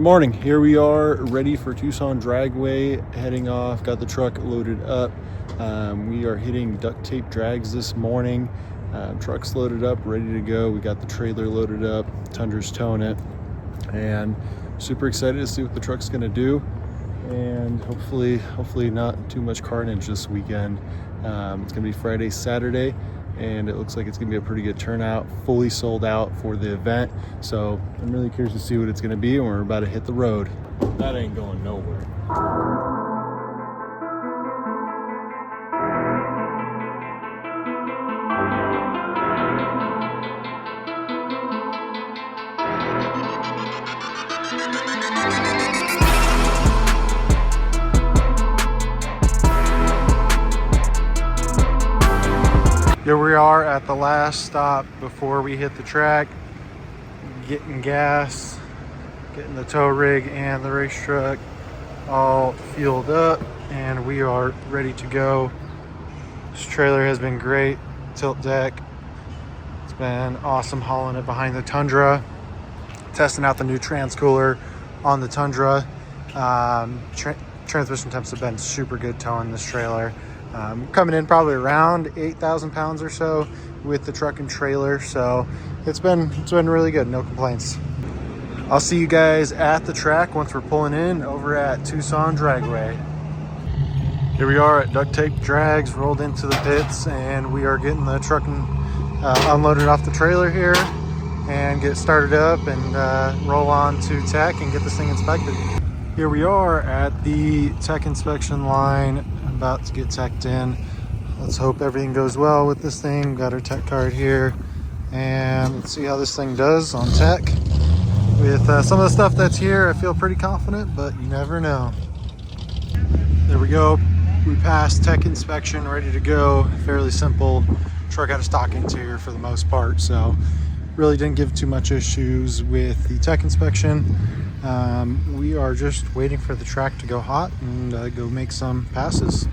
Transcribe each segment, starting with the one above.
morning. Here we are ready for Tucson Dragway, heading off. Got the truck loaded up. We are hitting Duct Tape Drags this morning. Truck's loaded up, ready to go. We got the trailer loaded up. Tundra's towing it, and super excited to see what the truck's going to do. And hopefully not too much carnage this weekend. It's going to be Friday, Saturday, and it looks like it's going to be a pretty good turnout, fully sold out for the event. So I'm really curious to see what it's going to be, and we're about to hit the road. That ain't going nowhere. Here we are at the last stop before we hit the track, getting gas, getting the tow rig and the race truck all fueled up, and we are ready to go. This trailer has been great, tilt deck. It's been awesome hauling it behind the Tundra, testing out the new trans cooler on the Tundra. Transmission temps have been super good towing this trailer. Coming in probably around 8,000 pounds or so with the truck and trailer, so it's been really good, no complaints. I'll see you guys at the track once we're pulling in over at Tucson Dragway. Here we are at Duct Tape Drags, rolled into the pits, and we are getting the truck unloaded off the trailer here and get started up and roll on to tech and get this thing inspected. Here we are at the tech inspection line, about to get teched in. Let's hope everything goes well with this thing. Got our tech card here, and let's see how this thing does on tech. With some of the stuff that's here, I feel pretty confident, but you never know. There we go. We passed tech inspection, ready to go. Fairly simple. Truck had a stock interior for the most part, so really didn't give too much issues with the tech inspection. We are just waiting for the track to go hot and go make some passes.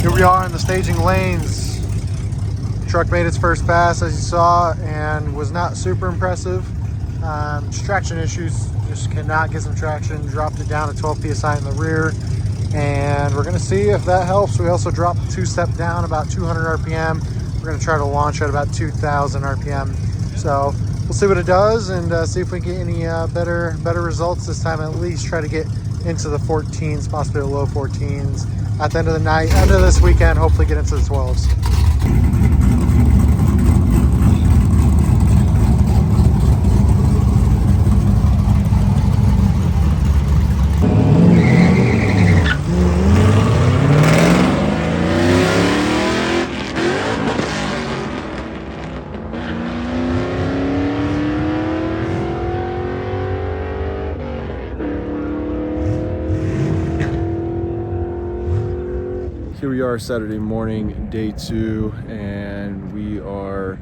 Here we are in the staging lanes. Truck made its first pass, as you saw, and was not super impressive. Just traction issues, just cannot get some traction. Dropped it down to 12 psi in the rear, and we're gonna see if that helps. We also dropped the two-step down about 200 RPM. We're gonna try to launch at about 2,000 RPM. So we'll see what it does, and see if we get any better results this time. At least try to get into the 14s, possibly the low 14s. At the end of the night, end of this weekend, hopefully get into the 12s. Here we are Saturday morning, day 2, and we are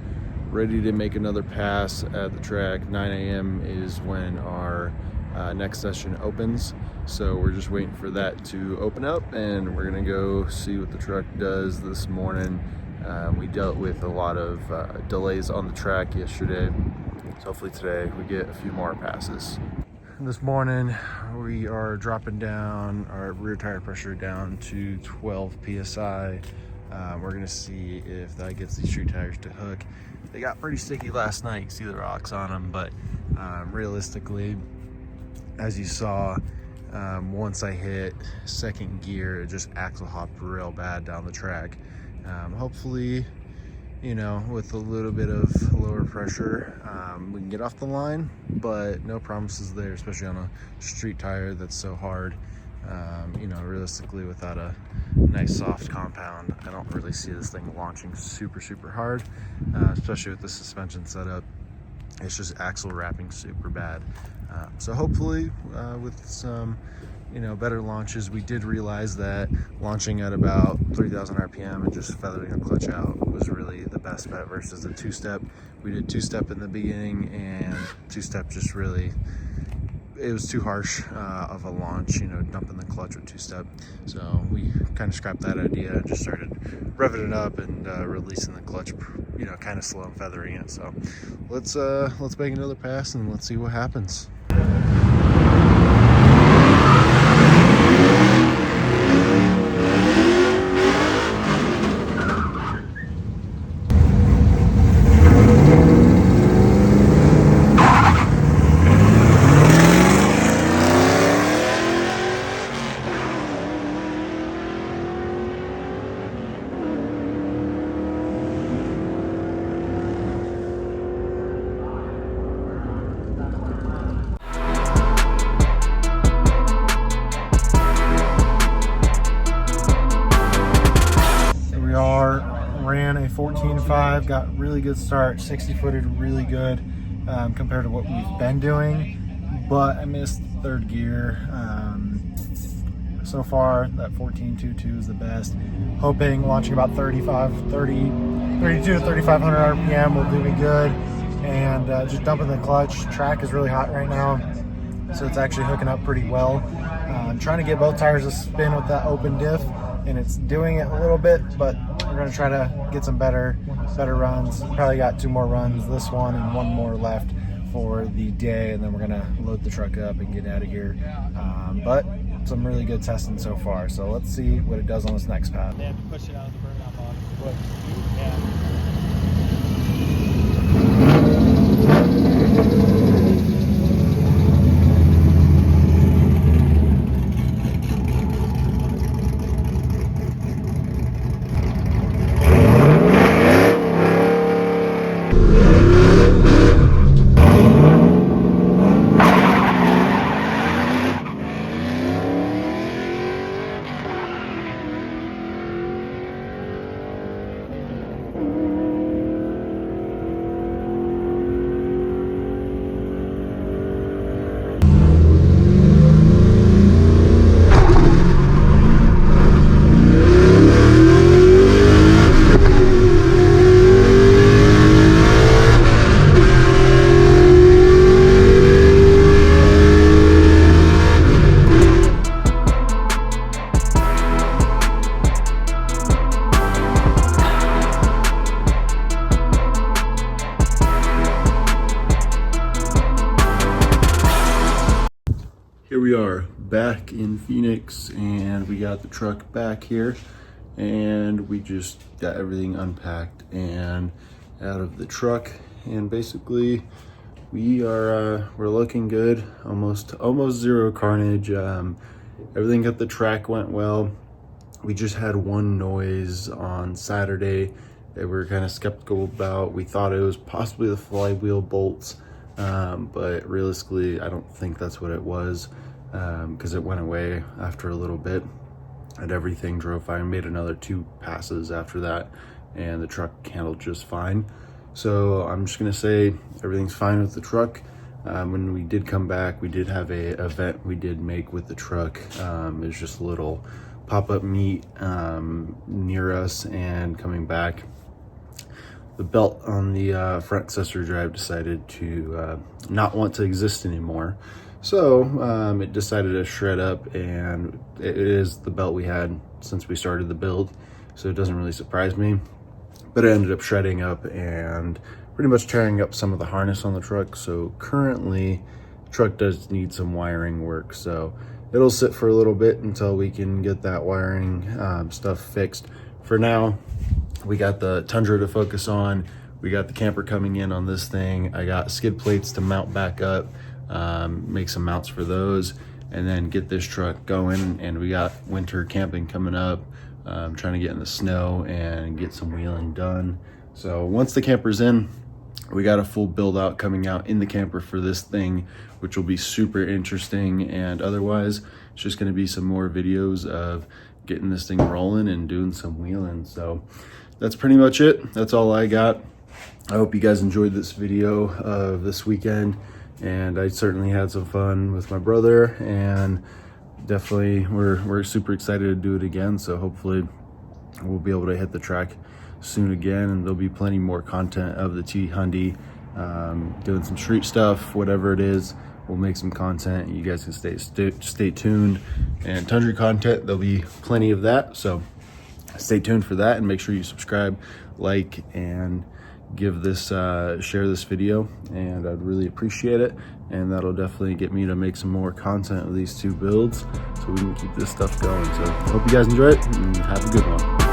ready to make another pass at the track. 9 a.m. is when our next session opens, so we're just waiting for that to open up, and we're gonna go see what the truck does this morning. We dealt with a lot of delays on the track yesterday, So hopefully today we get a few more passes. This morning we are dropping down our rear tire pressure down to 12 psi. We're gonna see if that gets these street tires to hook. They got pretty sticky last night. You can see the rocks on them, but realistically, as you saw, once I hit second gear, it just axle hopped real bad down the track. Hopefully, you know, with a little bit of lower pressure, we can get off the line, but no promises there, especially on a street tire that's so hard. You know, realistically, without a nice soft compound, I don't really see this thing launching super hard, especially with the suspension setup. It's just axle wrapping super bad. So hopefully with some, you know, better launches. We did realize that launching at about 3,000 RPM and just feathering a clutch out was really the best bet versus the two-step. We did two-step in the beginning, and two-step just really, it was too harsh of a launch, you know, dumping the clutch with two-step. So we kind of scrapped that idea and just started revving it up and releasing the clutch, you know, kind of slow and feathering it. So let's make another pass and let's see what happens. Ran a 14.5, got really good start, 60 footed really good compared to what we've been doing, but I missed third gear. So far that 14.22 is the best. Hoping launching about 32 to 3,500 RPM will do me good, and just dumping the clutch. Track is really hot right now, so it's actually hooking up pretty well. I'm trying to get both tires to spin with that open diff, and it's doing it a little bit, but we're going to try to get some better runs. Probably got 2 more runs, this one and 1 more left for the day, and then we're going to load the truck up and get out of here. But some really good testing so far, so let's see what it does on this next pass. They have to push it out of the burnout box. Here we are back in Phoenix, and we got the truck back here, and we just got everything unpacked and out of the truck, and basically we're looking good. Almost zero carnage. Everything at the track went well. We just had one noise on Saturday that we were kind of skeptical about. We thought it was possibly the flywheel bolts, but realistically I don't think that's what it was, because it went away after a little bit and everything drove fine. Made another 2 passes after that and the truck handled just fine. So I'm just gonna say everything's fine with the truck. When we did come back, we did have a event we did make with the truck. It was just a little pop-up meet near us, and coming back, the belt on the front accessory drive decided to not want to exist anymore. So it decided to shred up, and it is the belt we had since we started the build, so it doesn't really surprise me. But it ended up shredding up, and pretty much tearing up some of the harness on the truck. So currently the truck does need some wiring work, so it'll sit for a little bit until we can get that wiring stuff fixed. For now, we got the Tundra to focus on. We got the camper coming in on this thing. I got skid plates to mount back up, make some mounts for those, and then get this truck going. And we got winter camping coming up, trying to get in the snow and get some wheeling done. So once the camper's in, we got a full build out coming out in the camper for this thing, which will be super interesting. And otherwise, it's just gonna be some more videos of getting this thing rolling and doing some wheeling. So that's pretty much it. That's all I got. I hope you guys enjoyed this video of this weekend, and I certainly had some fun with my brother, and definitely we're super excited to do it again. So hopefully we'll be able to hit the track soon again, and there'll be plenty more content of the T100, doing some street stuff, whatever it is. We'll make some content. You guys can stay tuned, and Tundra content, there'll be plenty of that. So stay tuned for that, and make sure you subscribe, like, and give this share this video, and I'd really appreciate it. And that'll definitely get me to make some more content of these two builds so we can keep this stuff going. So hope you guys enjoy it, and have a good one.